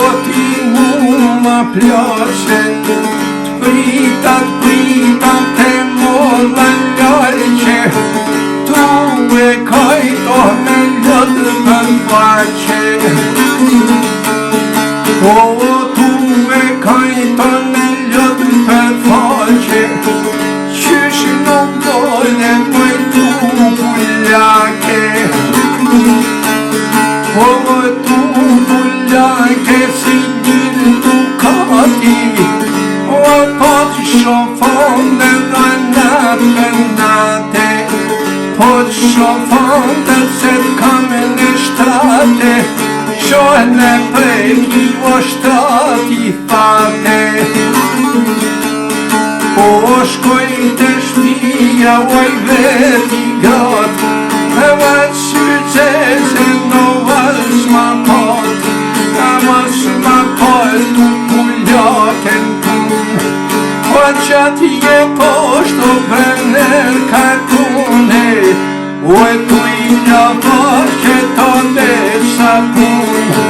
po ti mu ma plashe, t'prita te molla ljarqe, tu e kajto me ljodë për faqe. O, tu e kajto me ljodë për faqe, qysh nuk dole mëj tu pullake. O, tu pullake si një Ducati, o po të shofon dhe dhanat për nate, po të shofon dhe se t'kam në shtate, shohen e preki o shtati fate. O shkoj të shpia oj veti gat, e vatë sycese në vës ma pot, e vës ma pot tu pullaken pun, o qati e poshto bëner kartune, o e tu i lavash që të dhe sapun.